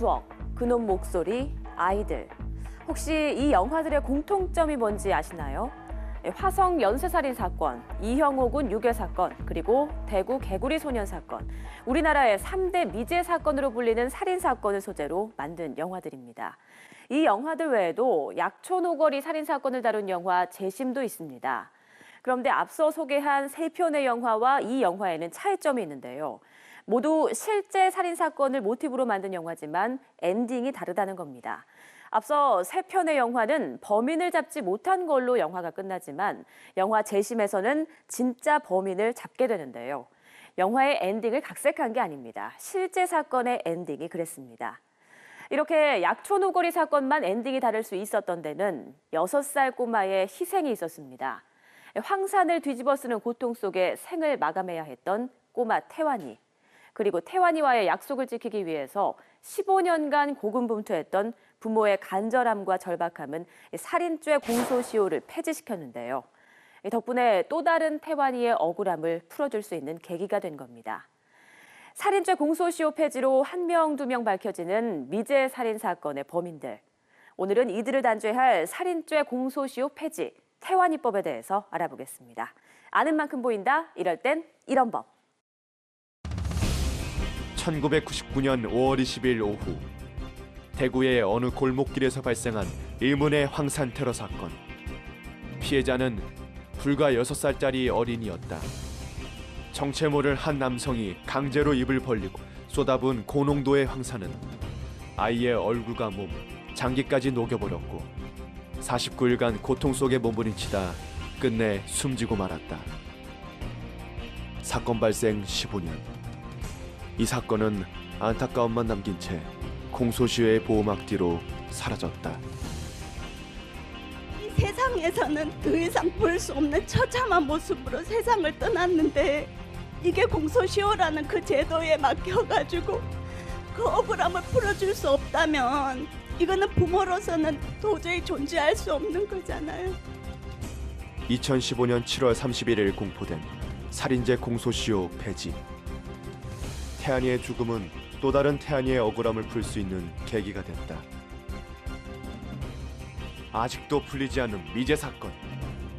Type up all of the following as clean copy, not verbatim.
추억, 그놈 목소리, 아이들. 혹시 이 영화들의 공통점이 뭔지 아시나요? 화성 연쇄살인 사건, 이형호 군 유괴 사건, 그리고 대구 개구리 소년 사건. 우리나라의 3대 미제 사건으로 불리는 살인 사건을 소재로 만든 영화들입니다. 이 영화들 외에도 약촌 오거리 살인 사건을 다룬 영화 재심도 있습니다. 그런데 앞서 소개한 세 편의 영화와 이 영화에는 차이점이 있는데요. 모두 실제 살인 사건을 모티브로 만든 영화지만 엔딩이 다르다는 겁니다. 앞서 세 편의 영화는 범인을 잡지 못한 걸로 영화가 끝나지만 영화 재심에서는 진짜 범인을 잡게 되는데요. 영화의 엔딩을 각색한 게 아닙니다. 실제 사건의 엔딩이 그랬습니다. 이렇게 약촌 오거리 사건만 엔딩이 다를 수 있었던 데는 6살 꼬마의 희생이 있었습니다. 황산을 뒤집어 쓰는 고통 속에 생을 마감해야 했던 꼬마 태환이, 그리고 태환이와의 약속을 지키기 위해서 15년간 고군분투했던 부모의 간절함과 절박함은 살인죄 공소시효를 폐지시켰는데요. 덕분에 또 다른 태환이의 억울함을 풀어줄 수 있는 계기가 된 겁니다. 살인죄 공소시효 폐지로 1명, 2명 밝혀지는 미제 살인 사건의 범인들. 오늘은 이들을 단죄할 살인죄 공소시효 폐지, 태환이법에 대해서 알아보겠습니다. 아는 만큼 보인다, 이럴 땐 이런 법. 1999년 5월 20일 오후 대구의 어느 골목길에서 발생한 의문의 황산 테러 사건. 피해자는 불과 6살짜리 어린이였다. 정체 모를 한 남성이 강제로 입을 벌리고 쏟아부은 고농도의 황산은 아이의 얼굴과 몸, 장기까지 녹여버렸고 49일간 고통 속에 몸부림치다 끝내 숨지고 말았다. 사건 발생 15년. 이 사건은 안타까움만 남긴 채 공소시효의 보호막 뒤로 사라졌다. 이 세상에서는 더 이상 볼 수 없는 처참한 모습으로 세상을 떠났는데 이게 공소시효라는 그 제도에 맡겨가지고 그 억울함을 풀어줄 수 없다면 이거는 부모로서는 도저히 존재할 수 없는 거잖아요. 2015년 7월 31일 공포된 살인죄 공소시효 폐지. 태안이의 죽음은 또 다른 태안이의 억울함을 풀 수 있는 계기가 됐다. 아직도 풀리지 않는 미제 사건,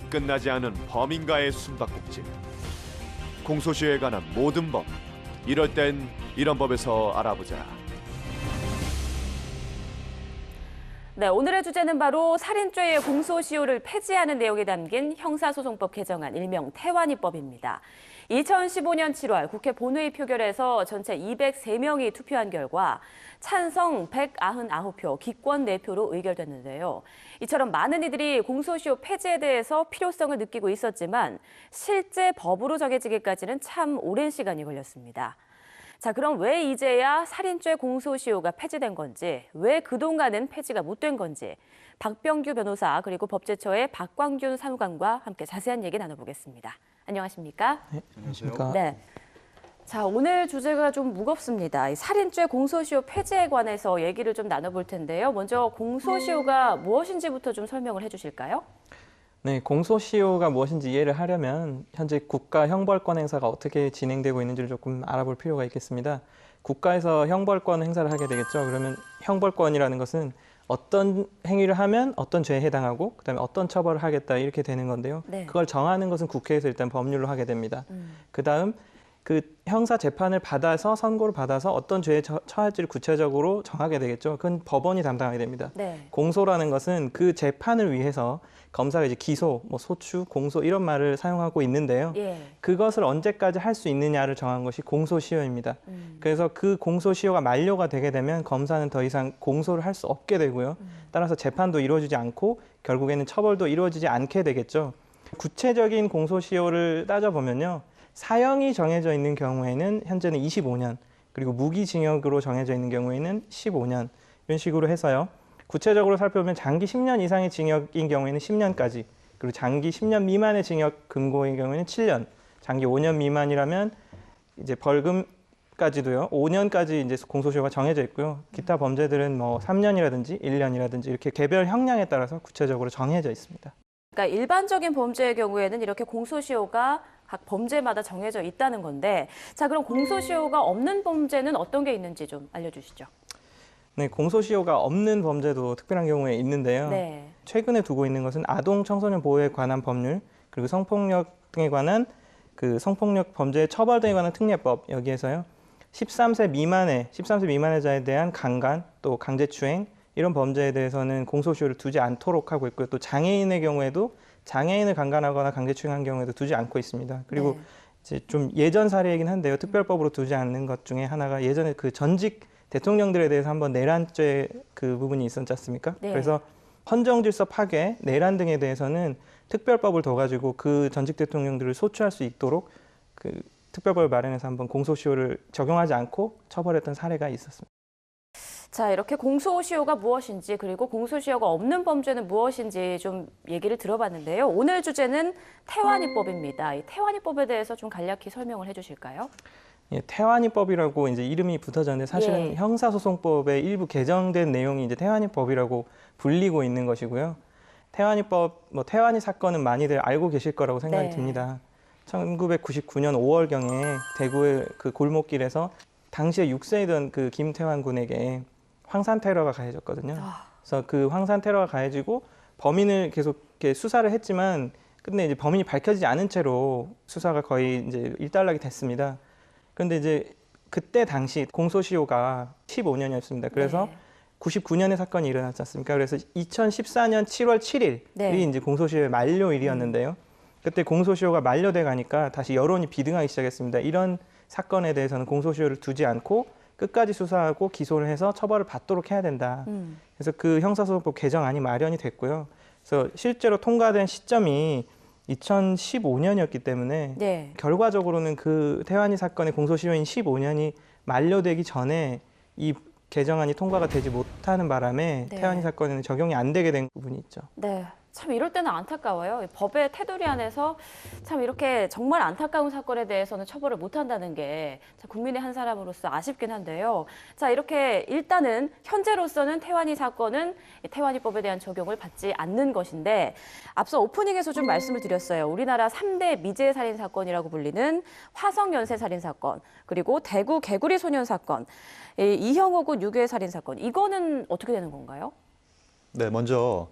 끝나지 않은 범인과의 숨바꼭질. 공소시효에 관한 모든 법, 이럴 땐 이런 법에서 알아보자. 네, 오늘의 주제는 바로 살인죄의 공소시효를 폐지하는 내용이 담긴 형사소송법 개정안 일명 태환이법입니다. 2015년 7월 국회 본회의 표결에서 전체 203명이 투표한 결과 찬성 199표, 기권 4표로 의결됐는데요. 이처럼 많은 이들이 공소시효 폐지에 대해서 필요성을 느끼고 있었지만 실제 법으로 정해지기까지는 참 오랜 시간이 걸렸습니다. 자, 그럼 왜 이제야 살인죄 공소시효가 폐지된 건지, 왜 그동안은 폐지가 못된 건지 박병규 변호사 그리고 법제처의 박광균 사무관과 함께 자세한 얘기 나눠보겠습니다. 안녕하십니까? 네, 안녕하십니까? 네. 자, 오늘 주제가 좀 무겁습니다. 이 살인죄 공소시효 폐지에 관해서 얘기를 좀 나눠볼 텐데요. 먼저 공소시효가 무엇인지부터 좀 설명을 해주실까요? 네, 공소시효가 무엇인지 이해를 하려면 현재 국가 형벌권 행사가 어떻게 진행되고 있는지를 조금 알아볼 필요가 있겠습니다. 국가에서 형벌권 행사를 하게 되겠죠. 그러면 형벌권이라는 것은 어떤 행위를 하면 어떤 죄에 해당하고 그다음에 어떤 처벌을 하겠다 이렇게 되는 건데요. 네. 그걸 정하는 것은 국회에서 일단 법률로 하게 됩니다. 그다음 그 형사 재판을 받아서 선고를 받아서 어떤 죄에 처할지를 구체적으로 정하게 되겠죠. 그건 법원이 담당하게 됩니다. 네. 공소라는 것은 그 재판을 위해서 검사가 이제 기소, 소추, 공소 이런 말을 사용하고 있는데요. 예. 그것을 언제까지 할 수 있느냐를 정한 것이 공소시효입니다. 그래서 그 공소시효가 만료가 되게 되면 검사는 더 이상 공소를 할 수 없게 되고요. 따라서 재판도 이루어지지 않고 결국에는 처벌도 이루어지지 않게 되겠죠. 구체적인 공소시효를 따져보면요. 사형이 정해져 있는 경우에는 현재는 25년, 그리고 무기징역으로 정해져 있는 경우에는 15년 이런 식으로 해서요. 구체적으로 살펴보면 장기 10년 이상의 징역인 경우에는 10년까지, 그리고 장기 10년 미만의 징역 금고인 경우에는 7년, 장기 5년 미만이라면 이제 벌금까지도요. 5년까지 이제 공소시효가 정해져 있고요. 기타 범죄들은 3년이라든지 1년이라든지 이렇게 개별 형량에 따라서 구체적으로 정해져 있습니다. 그러니까 일반적인 범죄의 경우에는 이렇게 공소시효가 각 범죄마다 정해져 있다는 건데, 자, 그럼 공소시효가 없는 범죄는 어떤 게 있는지 좀 알려주시죠. 네, 공소시효가 없는 범죄도 특별한 경우에 있는데요. 네. 최근에 두고 있는 것은 아동 청소년 보호에 관한 법률, 그리고 성폭력 등에 관한 그 성폭력 범죄 처벌 등에 관한 특례법, 여기에서요. 13세 미만의 자에 대한 강간, 또 강제추행 이런 범죄에 대해서는 공소시효를 두지 않도록 하고 있고요. 또 장애인의 경우에도 장애인을 강간하거나 강제추행한 경우에도 두지 않고 있습니다. 그리고 네. 이제 좀 예전 사례이긴 한데요. 특별법으로 두지 않는 것 중에 하나가 예전에 그 전직 대통령들에 대해서 한번 내란죄 그 부분이 있었지 않습니까? 네. 그래서 헌정질서 파괴, 내란 등에 대해서는 특별법을 둬가지고 그 전직 대통령들을 소추할 수 있도록 그 특별법을 마련해서 한번 공소시효를 적용하지 않고 처벌했던 사례가 있었습니다. 자, 이렇게 공소시효가 무엇인지 그리고 공소시효가 없는 범죄는 무엇인지 좀 얘기를 들어봤는데요. 오늘 주제는 태완이법입니다. 이 태완이법에 대해서 좀 간략히 설명을 해주실까요? 예, 태완이법이라고 이제 이름이 붙어졌는데 사실은 예. 형사소송법의 일부 개정된 내용이 이제 태완이법이라고 불리고 있는 것이고요. 태완이법, 태완이 사건은 많이들 알고 계실 거라고 생각이 네. 듭니다. 1999년 5월경에 대구의 그 골목길에서 당시에 6세이던 그 김태환 군에게 황산 테러가 가해졌거든요. 그래서 그 황산 테러가 가해지고 범인을 계속 이렇게 수사를 했지만 근데 이제 범인이 밝혀지지 않은 채로 수사가 거의 이제 일단락이 됐습니다. 그런데 이제 그때 당시 공소시효가 15년이었습니다. 그래서 네. 99년에 사건이 일어났지 않습니까? 그래서 2014년 7월 7일이 네. 이제 공소시효의 만료일이었는데요. 그때 공소시효가 만료돼 가니까 다시 여론이 비등하기 시작했습니다. 이런 사건에 대해서는 공소시효를 두지 않고 끝까지 수사하고 기소를 해서 처벌을 받도록 해야 된다. 그래서 그 형사소송법 개정안이 마련이 됐고요. 그래서 실제로 통과된 시점이 2015년이었기 때문에 네. 결과적으로는 그 태완이 사건의 공소시효인 15년이 만료되기 전에 이 개정안이 통과가 되지 못하는 바람에 네. 태완이 사건에는 적용이 안 되게 된 부분이 있죠. 네. 참 이럴 때는 안타까워요. 이 법의 테두리 안에서 참 이렇게 정말 안타까운 사건에 대해서는 처벌을 못한다는 게 참 국민의 한 사람으로서 아쉽긴 한데요. 자, 이렇게 일단은 현재로서는 태완이 사건은 이 태완이법에 대한 적용을 받지 않는 것인데 앞서 오프닝에서 좀 말씀을 드렸어요. 우리나라 3대 미제 살인 사건이라고 불리는 화성 연쇄 살인 사건, 그리고 대구 개구리 소년 사건, 이 이형호 군 유괴 살인 사건. 이거는 어떻게 되는 건가요? 네, 먼저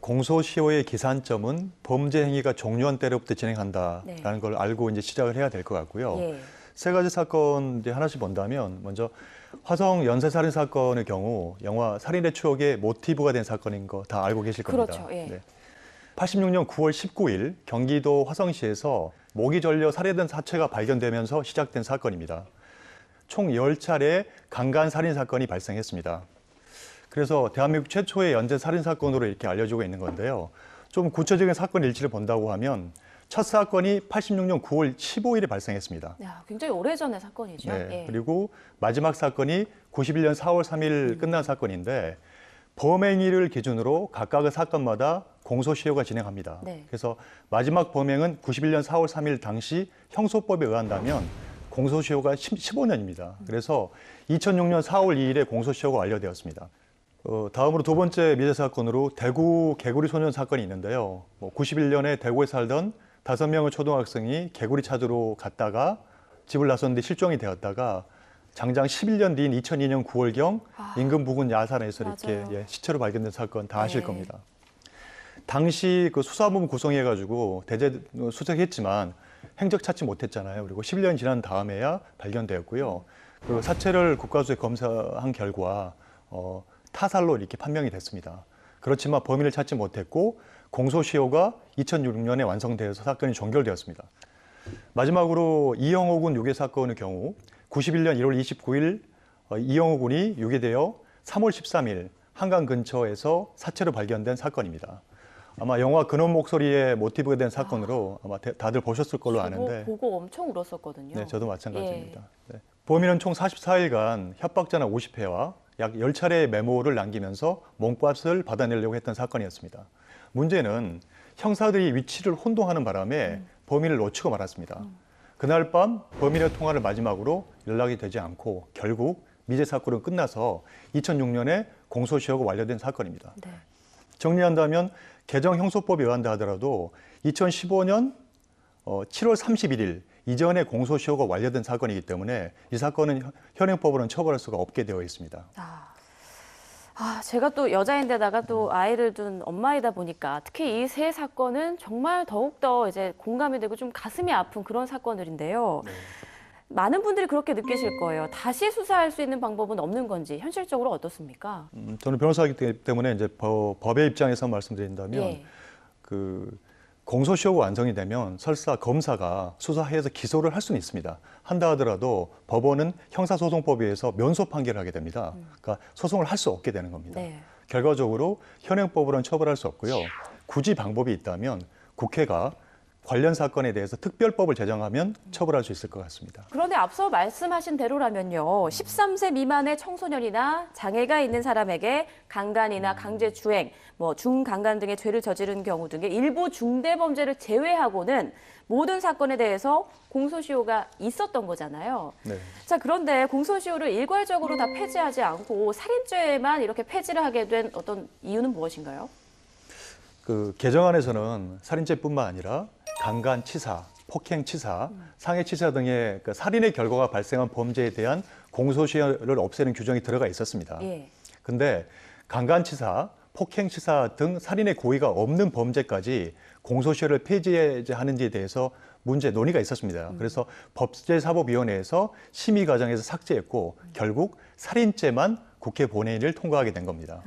공소시효의 기산점은 범죄 행위가 종료한 때로부터 진행한다라는 네. 걸 알고 이제 시작을 해야 될 것 같고요. 예. 세 가지 사건 이제 하나씩 본다면 먼저 화성 연쇄 살인 사건의 경우 영화 살인의 추억의 모티브가 된 사건인 거 다 알고 계실 겁니다. 그렇죠. 예. 네. 86년 9월 19일 경기도 화성시에서 목이 절려 살해된 사체가 발견되면서 시작된 사건입니다. 총 10차례 강간 살인 사건이 발생했습니다. 그래서 대한민국 최초의 연쇄 살인 사건으로 이렇게 알려지고 있는 건데요. 좀 구체적인 사건 일지를 본다고 하면 첫 사건이 86년 9월 15일에 발생했습니다. 야, 굉장히 오래전의 사건이죠. 네, 예. 그리고 마지막 사건이 91년 4월 3일 끝난 사건인데 범행일을 기준으로 각각의 사건마다 공소시효가 진행합니다. 네. 그래서 마지막 범행은 91년 4월 3일 당시 형소법에 의한다면 공소시효가 15년입니다. 그래서 2006년 4월 2일에 공소시효가 완료되었습니다. 다음으로 두 번째 미제 사건으로 대구 개구리 소년 사건이 있는데요. 91년에 대구에 살던 5명의 초등학생이 개구리 찾으러 갔다가 집을 나섰는데 실종이 되었다가 장장 11년 뒤인 2002년 9월경 인근 부근 야산에서 이렇게 맞아요. 시체로 발견된 사건 다 아실 네. 겁니다. 당시 그 수사본 구성해가지고 대제 수색했지만 행적 찾지 못했잖아요. 그리고 11년 지난 다음에야 발견되었고요. 그 사체를 국가수색 검사한 결과 타살로 이렇게 판명이 됐습니다. 그렇지만 범인을 찾지 못했고 공소시효가 2006년에 완성되어서 사건이 종결되었습니다. 마지막으로 이형호 군 유괴 사건의 경우 91년 1월 29일 이형호 군이 유괴되어 3월 13일 한강 근처에서 사체로 발견된 사건입니다. 아마 영화 근원 목소리의 모티브가 된 사건으로 아마 다들 보셨을 걸로 아는데 보고 엄청 울었었거든요. 네, 저도 마찬가지입니다. 네. 범인은 총 44일간 협박전화 50회와 약 10차례의 메모를 남기면서 몸값을 받아내려고 했던 사건이었습니다. 문제는 형사들이 위치를 혼동하는 바람에 범인을 놓치고 말았습니다. 그날 밤 범인의 통화를 마지막으로 연락이 되지 않고 결국 미제 사건은 끝나서 2006년에 공소시효가 완료된 사건입니다. 네. 정리한다면 개정 형소법에 의한다 하더라도 2015년 7월 31일 이전에 공소시효가 완료된 사건이기 때문에 이 사건은 현행법으로는 처벌할 수가 없게 되어 있습니다. 제가 또 여자인데다가 또 아이를 둔 엄마이다 보니까 특히 이 세 사건은 정말 더욱더 이제 공감이 되고 좀 가슴이 아픈 그런 사건들인데요. 많은 분들이 그렇게 느끼실 거예요. 다시 수사할 수 있는 방법은 없는 건지 현실적으로 어떻습니까? 저는 변호사이기 때문에 이제 법의 입장에서 말씀드린다면 예. 그 공소시효가 완성이 되면 설사 검사가 수사해서 기소를 할 수는 있습니다. 한다 하더라도 법원은 형사소송법에 의해서 면소 판결을 하게 됩니다. 그러니까 소송을 할 수 없게 되는 겁니다. 네. 결과적으로 현행법으로는 처벌할 수 없고요. 굳이 방법이 있다면 국회가 관련 사건에 대해서 특별법을 제정하면 처벌할 수 있을 것 같습니다. 그런데 앞서 말씀하신 대로라면요. 13세 미만의 청소년이나 장애가 있는 사람에게 강간이나 강제추행, 중강간 등의 죄를 저지른 경우 등의 일부 중대범죄를 제외하고는 모든 사건에 대해서 공소시효가 있었던 거잖아요. 네. 자, 그런데 공소시효를 일괄적으로 다 폐지하지 않고 살인죄에만 이렇게 폐지를 하게 된 어떤 이유는 무엇인가요? 그 개정안에서는 살인죄뿐만 아니라 강간치사, 폭행치사, 상해치사 등의 그 살인의 결과가 발생한 범죄에 대한 공소시효를 없애는 규정이 들어가 있었습니다. 예. 근데 강간치사, 폭행치사 등 살인의 고의가 없는 범죄까지 공소시효를 폐지하는지에 대해서 논의가 있었습니다. 그래서 법제사법위원회에서 심의 과정에서 삭제했고 결국 살인죄만 국회 본회의를 통과하게 된 겁니다.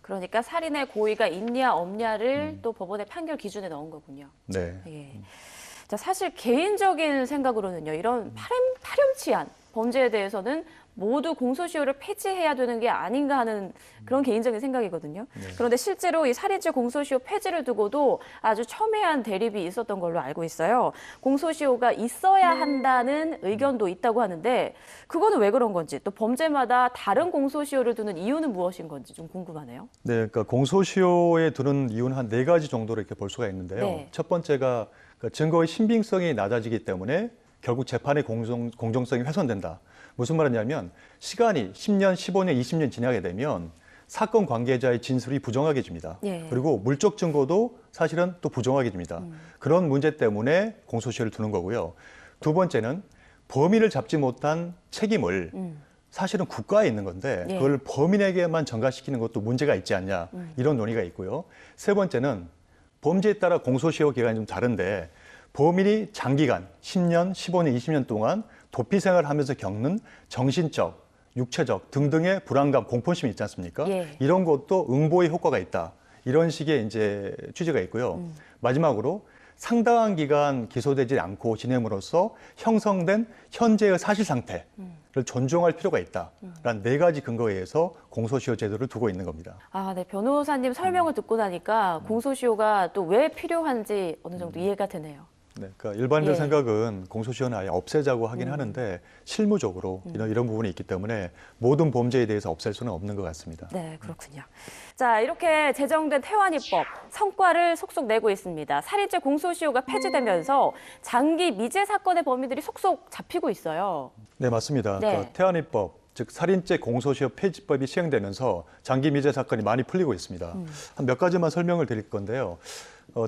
그러니까 살인의 고의가 있냐 없냐를 또 법원의 판결 기준에 넣은 거군요. 네. 예. 자, 사실 개인적인 생각으로는요. 이런 파렴치한 범죄에 대해서는 모두 공소시효를 폐지해야 되는 게 아닌가 하는 그런 개인적인 생각이거든요. 그런데 실제로 이 살인죄 공소시효 폐지를 두고도 아주 첨예한 대립이 있었던 걸로 알고 있어요. 공소시효가 있어야 한다는 의견도 있다고 하는데 그거는 왜 그런 건지 또 범죄마다 다른 공소시효를 두는 이유는 무엇인 건지 좀 궁금하네요. 네, 그러니까 공소시효에 두는 이유는 한 4가지 정도로 이렇게 볼 수가 있는데요. 네. 첫 번째가 그 증거의 신빙성이 낮아지기 때문에 결국 재판의 공정성이 훼손된다. 무슨 말이냐면 시간이 10년, 15년, 20년 지나게 되면 사건 관계자의 진술이 부정확해집니다. 예. 그리고 물적 증거도 사실은 또 부정확해집니다. 그런 문제 때문에 공소시효를 두는 거고요. 두 번째는 범인을 잡지 못한 책임을 사실은 국가에 있는 건데 예. 그걸 범인에게만 전가시키는 것도 문제가 있지 않냐 이런 논의가 있고요. 세 번째는 범죄에 따라 공소시효 기간이 좀 다른데 범인이 장기간 10년, 15년, 20년 동안 도피 생활을 하면서 겪는 정신적, 육체적 등등의 불안감, 공포심이 있지 않습니까? 예. 이런 것도 응보의 효과가 있다. 이런 식의 이제 취지가 있고요. 마지막으로 상당한 기간 기소되지 않고 지냄으로써 형성된 현재의 사실 상태를 존중할 필요가 있다라는 4가지 근거에 의해서 공소시효 제도를 두고 있는 겁니다. 네. 변호사님 설명을 듣고 나니까 공소시효가 또 왜 필요한지 어느 정도 이해가 되네요. 네, 그러니까 일반인들 예. 생각은 공소시효는 아예 없애자고 하긴 하는데 실무적으로 이런 부분이 있기 때문에 모든 범죄에 대해서 없앨 수는 없는 것 같습니다. 네, 그렇군요. 자, 이렇게 제정된 태완이법 성과를 속속 내고 있습니다. 살인죄 공소시효가 폐지되면서 장기 미제 사건의 범인들이 속속 잡히고 있어요. 네, 맞습니다. 네. 그러니까 태안이법, 즉 살인죄 공소시효 폐지법이 시행되면서 장기 미제 사건이 많이 풀리고 있습니다. 한 몇 가지만 설명을 드릴 건데요.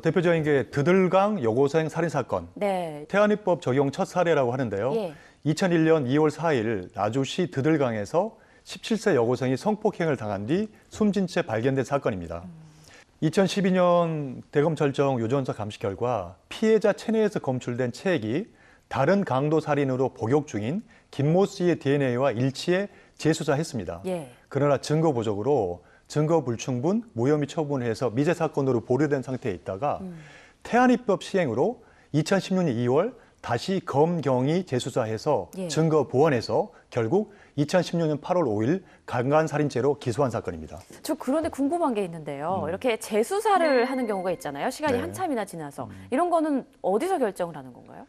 대표적인 게 드들강 여고생 살인 사건. 네. 태안이법 적용 첫 사례라고 하는데요. 예. 2001년 2월 4일 나주시 드들강에서 17세 여고생이 성폭행을 당한 뒤 숨진 채 발견된 사건입니다. 2012년 대검찰청 유전자 감식 결과 피해자 체내에서 검출된 체액이 다른 강도 살인으로 복역 중인 김모 씨의 DNA와 일치해 재수사했습니다. 예. 그러나 증거 부족으로 증거 불충분, 무혐의 처분해서 미제 사건으로 보류된 상태에 있다가 태안이법 시행으로 2016년 2월 다시 검경이 재수사해서 예. 증거 보완해서 결국 2016년 8월 5일 강간살인죄로 기소한 사건입니다. 저 그런데 궁금한 게 있는데요. 이렇게 재수사를 하는 경우가 있잖아요. 시간이 네. 한참이나 지나서. 이런 거는 어디서 결정을 하는 건가요?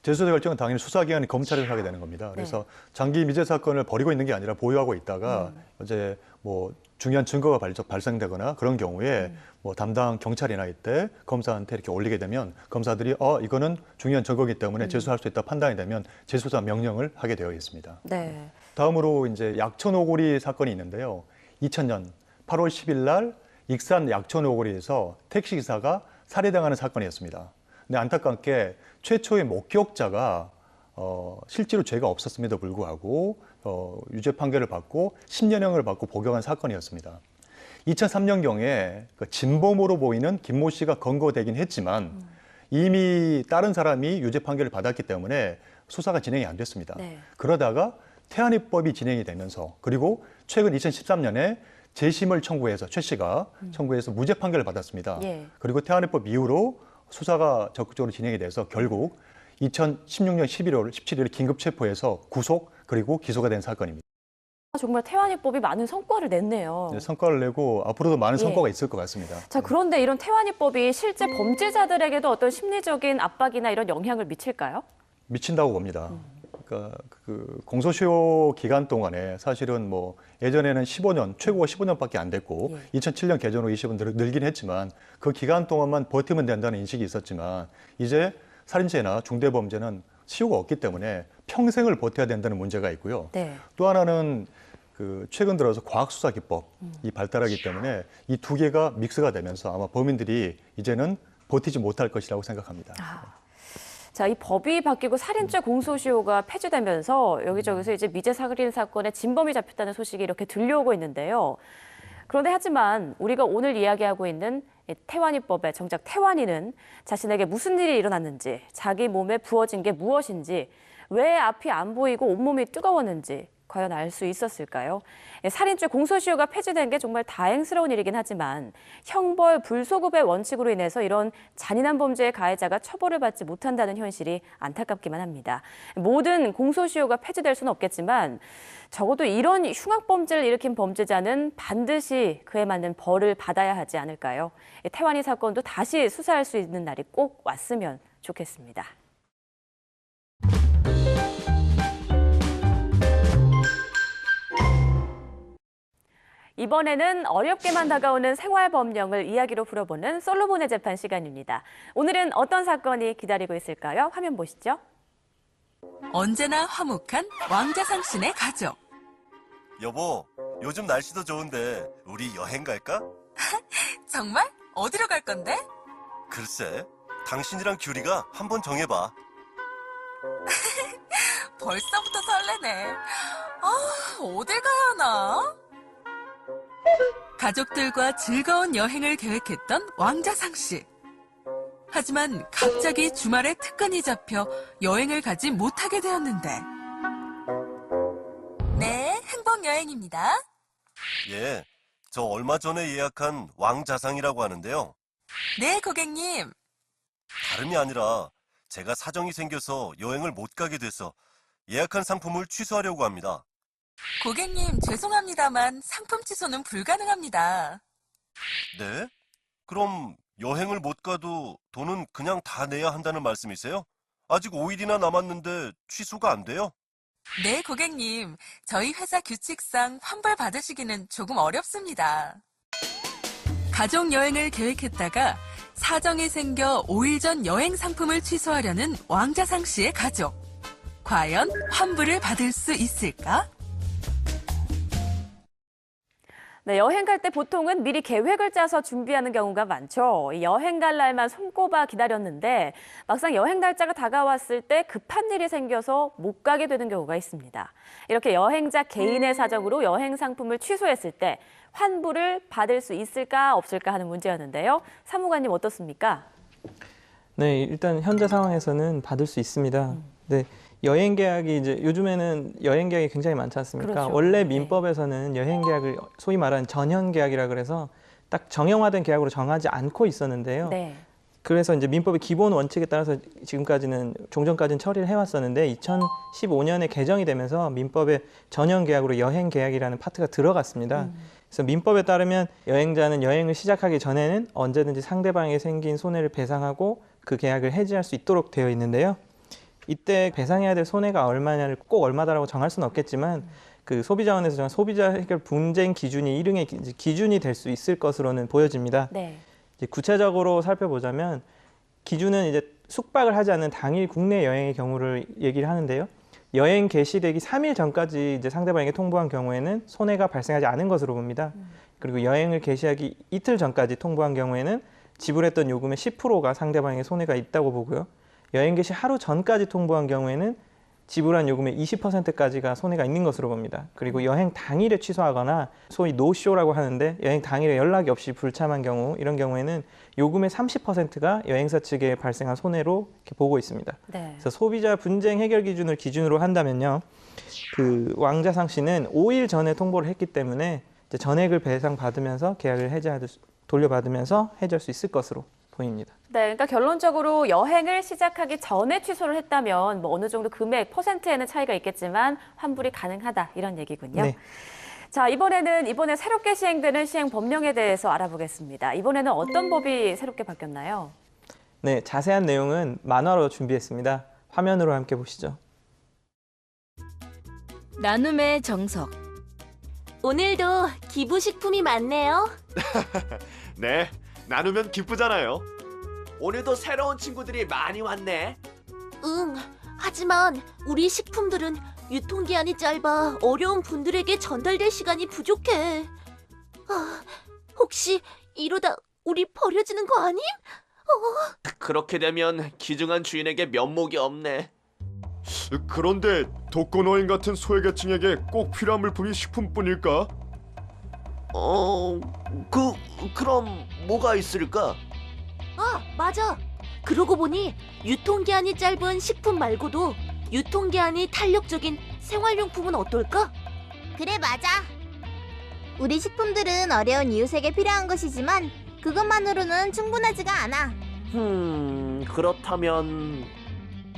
재수사 결정은 당연히 수사기관이 검찰에서 하게 되는 겁니다. 그래서 장기 미제 사건을 버리고 있는 게 아니라 보유하고 있다가 이제 뭐 중요한 증거가 발생되거나 그런 경우에 뭐 담당 경찰이나 이때 검사한테 이렇게 올리게 되면 검사들이 이거는 중요한 증거이기 때문에 재수할 수 있다 판단이 되면 재수사 명령을 하게 되어 있습니다. 네. 다음으로 이제 약천 오거리 사건이 있는데요. 2000년 8월 10일 날 익산 약천 오거리에서 택시 기사가 살해당하는 사건이었습니다. 근데 안타깝게 최초의 목격자가 실제로 죄가 없었음에도 불구하고 유죄 판결을 받고 10년형을 받고 복역한 사건이었습니다. 2003년경에 그 진범으로 보이는 김모 씨가 검거되긴 했지만 이미 다른 사람이 유죄 판결을 받았기 때문에 수사가 진행이 안 됐습니다. 네. 그러다가 태안이법이 진행이 되면서 그리고 최근 2013년에 재심을 청구해서 최 씨가 청구해서 무죄 판결을 받았습니다. 예. 그리고 태안이법 이후로 수사가 적극적으로 진행이 돼서 결국 2016년 11월 17일 긴급 체포해서 구속 그리고 기소가 된 사건입니다. 정말 태완이법이 많은 성과를 냈네요. 네, 성과를 내고 앞으로도 많은 예. 성과가 있을 것 같습니다. 자, 그런데 이런 태완이법이 실제 범죄자들에게도 어떤 심리적인 압박이나 이런 영향을 미칠까요? 미친다고 봅니다. 그러니까 그 공소시효 기간 동안에 사실은 뭐 예전에는 15년, 최고가 15년밖에 안 됐고 2007년 개정 후 20년 늘긴 했지만 그 기간 동안만 버티면 된다는 인식이 있었지만 이제 살인죄나 중대범죄는 시효가 없기 때문에 평생을 버텨야 된다는 문제가 있고요. 네. 또 하나는 그 최근 들어서 과학수사 기법이 발달하기 때문에 이 두 개가 믹스가 되면서 아마 범인들이 이제는 버티지 못할 것이라고 생각합니다. 자, 이 법이 바뀌고 살인죄 공소시효가 폐지되면서 여기저기서 이제 미제 살인 사건의 진범이 잡혔다는 소식이 이렇게 들려오고 있는데요. 그런데 하지만 우리가 오늘 이야기하고 있는 이 태완이법의 정작 태완이는 자신에게 무슨 일이 일어났는지, 자기 몸에 부어진 게 무엇인지, 왜 앞이 안 보이고 온몸이 뜨거웠는지 과연 알 수 있었을까요? 살인죄 공소시효가 폐지된 게 정말 다행스러운 일이긴 하지만 형벌 불소급의 원칙으로 인해서 이런 잔인한 범죄의 가해자가 처벌을 받지 못한다는 현실이 안타깝기만 합니다. 모든 공소시효가 폐지될 수는 없겠지만 적어도 이런 흉악범죄를 일으킨 범죄자는 반드시 그에 맞는 벌을 받아야 하지 않을까요? 태완이 사건도 다시 수사할 수 있는 날이 꼭 왔으면 좋겠습니다. 이번에는 어렵게만 다가오는 생활 법령을 이야기로 풀어보는 솔로몬의 재판 시간입니다. 오늘은 어떤 사건이 기다리고 있을까요? 화면 보시죠. 언제나 화목한 왕자상신의 가족. 여보, 요즘 날씨도 좋은데 우리 여행 갈까? 정말? 어디로 갈 건데? 글쎄, 당신이랑 규리가 한번 정해봐. 벌써부터 설레네. 어딜 가야 하나? 가족들과 즐거운 여행을 계획했던 왕자상씨. 하지만 갑자기 주말에 특근이 잡혀 여행을 가지 못하게 되었는데. 네, 행복여행입니다. 예, 저 얼마 전에 예약한 왕자상이라고 하는데요. 네, 고객님. 다름이 아니라 제가 사정이 생겨서 여행을 못 가게 돼서 예약한 상품을 취소하려고 합니다. 고객님, 죄송합니다만 상품 취소는 불가능합니다. 네? 그럼 여행을 못 가도 돈은 그냥 다 내야 한다는 말씀이세요? 아직 5일이나 남았는데 취소가 안 돼요? 네, 고객님. 저희 회사 규칙상 환불 받으시기는 조금 어렵습니다. 가족 여행을 계획했다가 사정이 생겨 5일 전 여행 상품을 취소하려는 왕자상 씨의 가족. 과연 환불을 받을 수 있을까? 네, 여행 갈 때 보통은 미리 계획을 짜서 준비하는 경우가 많죠. 여행 갈 날만 손꼽아 기다렸는데 막상 여행 날짜가 다가왔을 때 급한 일이 생겨서 못 가게 되는 경우가 있습니다. 이렇게 여행자 개인의 사정으로 여행 상품을 취소했을 때 환불을 받을 수 있을까 없을까 하는 문제였는데요. 사무관님 어떻습니까? 네, 일단 현재 상황에서는 받을 수 있습니다. 네. 여행 계약이 이제 요즘에는 여행 계약이 굉장히 많지 않습니까? 그렇죠. 원래 네. 민법에서는 여행 계약을 소위 말하는 전형 계약이라 그래서 딱 정형화된 계약으로 정하지 않고 있었는데요. 네. 그래서 이제 민법의 기본 원칙에 따라서 지금까지는 종전까지는 처리를 해왔었는데 2015년에 개정이 되면서 민법에 전형 계약으로 여행 계약이라는 파트가 들어갔습니다. 그래서 민법에 따르면 여행자는 여행을 시작하기 전에는 언제든지 상대방에게 생긴 손해를 배상하고 그 계약을 해지할 수 있도록 되어 있는데요. 이때 배상해야 될 손해가 얼마냐를 꼭 얼마다라고 정할 수는 없겠지만 그 소비자원에서 정한 소비자 해결 분쟁 기준이 일종의 기준이 될 수 있을 것으로는 보여집니다. 네. 이제 구체적으로 살펴보자면 기준은 이제 숙박을 하지 않는 당일 국내 여행의 경우를 얘기를 하는데요. 여행 개시되기 3일 전까지 이제 상대방에게 통보한 경우에는 손해가 발생하지 않은 것으로 봅니다. 그리고 여행을 개시하기 이틀 전까지 통보한 경우에는 지불했던 요금의 10%가 상대방에게 손해가 있다고 보고요. 여행 개시 하루 전까지 통보한 경우에는 지불한 요금의 20%까지가 손해가 있는 것으로 봅니다. 그리고 여행 당일에 취소하거나 소위 노쇼라고 하는데 여행 당일에 연락이 없이 불참한 경우, 이런 경우에는 요금의 30%가 여행사 측에 발생한 손해로 이렇게 보고 있습니다. 네. 그래서 소비자 분쟁 해결 기준을 기준으로 한다면요, 그 왕자상 씨는 5일 전에 통보를 했기 때문에 이제 전액을 배상받으면서 계약을 돌려받으면서 해지할 수 있을 것으로 보입니다. 네, 그러니까 결론적으로 여행을 시작하기 전에 취소를 했다면 뭐 어느 정도 금액, 퍼센트에는 차이가 있겠지만 환불이 가능하다 이런 얘기군요. 네. 자, 이번에 새롭게 시행되는 시행 법령에 대해서 알아보겠습니다. 이번에는 어떤 법이 새롭게 바뀌었나요? 네, 자세한 내용은 만화로 준비했습니다. 화면으로 함께 보시죠. 나눔의 정석. 오늘도 기부식품이 많네요. 네, 나누면 기쁘잖아요. 오늘도 새로운 친구들이 많이 왔네. 응, 하지만 우리 식품들은 유통기한이 짧아 어려운 분들에게 전달될 시간이 부족해. 아, 혹시 이러다 우리 버려지는 거 아님? 그렇게 되면 귀중한 주인에게 면목이 없네. 그런데 독거노인 같은 소외계층에게 꼭 필요한 물품이 식품뿐일까? 그럼 뭐가 있을까? 아, 맞아. 그러고 보니 유통기한이 짧은 식품 말고도 유통기한이 탄력적인 생활용품은 어떨까? 그래, 맞아. 우리 식품들은 어려운 이웃에게 필요한 것이지만 그것만으로는 충분하지가 않아. 그렇다면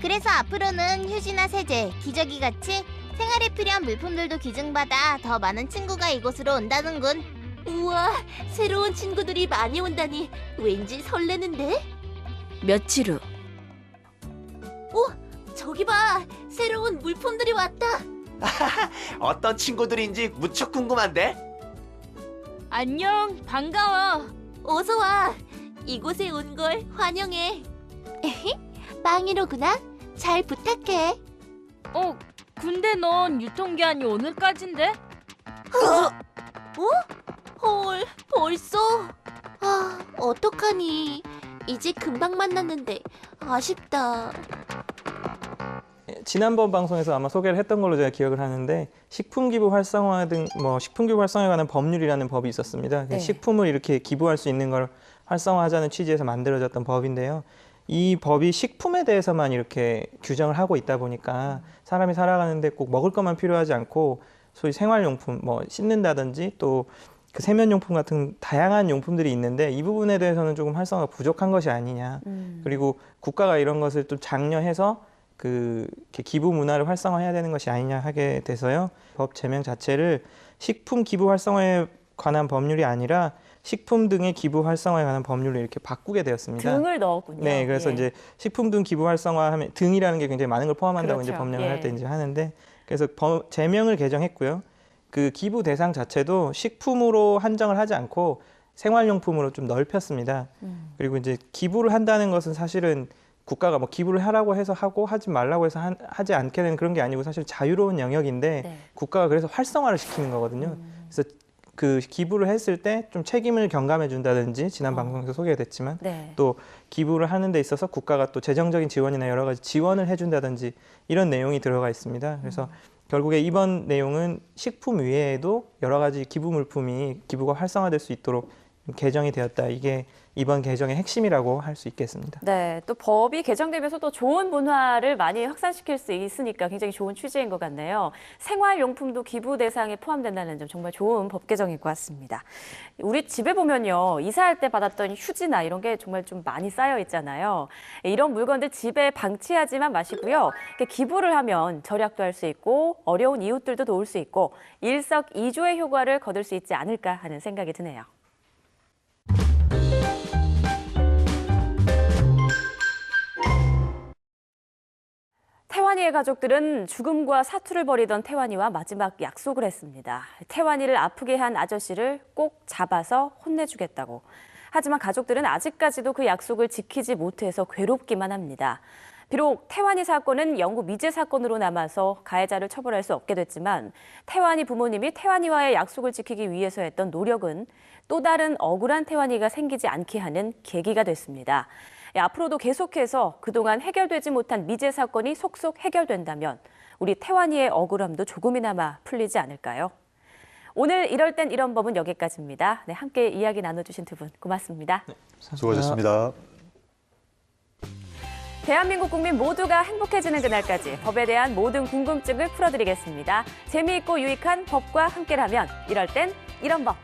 그래서 앞으로는 휴지나 세제, 기저귀 같이 생활에 필요한 물품들도 기증받아 더 많은 친구가 이곳으로 온다는군. 우와, 새로운 친구들이 많이 온다니 왠지 설레는데? 며칠 후. 저기 봐, 새로운 물품들이 왔다. 어떤 친구들인지 무척 궁금한데? 안녕, 반가워. 어서 와. 이곳에 온 걸 환영해. 빵이로구나. 잘 부탁해. 근데 넌 유통기한이 오늘까지인데? 헐, 벌써? 아, 어떡하니. 이제 금방 만났는데 아쉽다. 지난번 방송에서 아마 소개를 했던 걸로 제가 기억을 하는데 식품 기부 활성화 등 식품 기부 활성화에 관한 법률이라는 법이 있었습니다. 네. 식품을 이렇게 기부할 수 있는 걸 활성화하자는 취지에서 만들어졌던 법인데요. 이 법이 식품에 대해서만 이렇게 규정을 하고 있다 보니까 사람이 살아가는데 꼭 먹을 것만 필요하지 않고 소위 생활용품, 뭐 씻는다든지 또 그 세면용품 같은 다양한 용품들이 있는데 이 부분에 대해서는 조금 활성화가 부족한 것이 아니냐. 그리고 국가가 이런 것을 좀 장려해서 이렇게 기부 문화를 활성화해야 되는 것이 아니냐 하게 돼서요. 법 제명 자체를 식품 기부 활성화에 관한 법률이 아니라 식품 등의 기부 활성화에 관한 법률로 이렇게 바꾸게 되었습니다. 등을 넣었군요. 네, 그래서 예. 이제 식품 등 기부 활성화하면 등이라는 게 굉장히 많은 걸 포함한다고 그렇죠. 이제 법령을 예. 할 때 이제 하는데 그래서 제명을 개정했고요. 그 기부 대상 자체도 식품으로 한정을 하지 않고 생활용품으로 좀 넓혔습니다. 그리고 이제 기부를 한다는 것은 사실은 국가가 뭐 기부를 하라고 해서 하고 하지 말라고 해서 하지 않게 되는 그런 게 아니고 사실 자유로운 영역인데 네. 국가가 그래서 활성화를 시키는 거거든요. 그래서 그 기부를 했을 때 좀 책임을 경감해 준다든지 지난 방송에서 소개가 됐지만 네. 또 기부를 하는 데 있어서 국가가 또 재정적인 지원이나 여러 가지 지원을 해준다든지 이런 내용이 들어가 있습니다. 그래서 결국에 이번 내용은 식품 외에도 여러 가지 기부 물품이 기부가 활성화될 수 있도록 개정이 되었다. 이게 이번 개정의 핵심이라고 할 수 있겠습니다. 네, 또 법이 개정되면서 또 좋은 문화를 많이 확산시킬 수 있으니까 굉장히 좋은 취지인 것 같네요. 생활용품도 기부 대상에 포함된다는 점 정말 좋은 법 개정인 것 같습니다. 우리 집에 보면요, 이사할 때 받았던 휴지나 이런 게 정말 좀 많이 쌓여 있잖아요. 이런 물건들 집에 방치하지만 마시고요. 이렇게 기부를 하면 절약도 할 수 있고 어려운 이웃들도 도울 수 있고 일석이조의 효과를 거둘 수 있지 않을까 하는 생각이 드네요. 태환이의 가족들은 죽음과 사투를 벌이던 태환이와 마지막 약속을 했습니다. 태환이를 아프게 한 아저씨를 꼭 잡아서 혼내주겠다고. 하지만 가족들은 아직까지도 그 약속을 지키지 못해서 괴롭기만 합니다. 비록 태환이 사건은 영구 미제 사건으로 남아서 가해자를 처벌할 수 없게 됐지만 태환이 부모님이 태환이와의 약속을 지키기 위해서 했던 노력은 또 다른 억울한 태환이가 생기지 않게 하는 계기가 됐습니다. 앞으로도 계속해서 그동안 해결되지 못한 미제 사건이 속속 해결된다면 우리 태환이의 억울함도 조금이나마 풀리지 않을까요? 오늘 이럴 땐 이런 법은 여기까지입니다. 네, 함께 이야기 나눠주신 두 분 고맙습니다. 수고하셨습니다. 대한민국 국민 모두가 행복해지는 그날까지 법에 대한 모든 궁금증을 풀어드리겠습니다. 재미있고 유익한 법과 함께라면 이럴 땐 이런 법.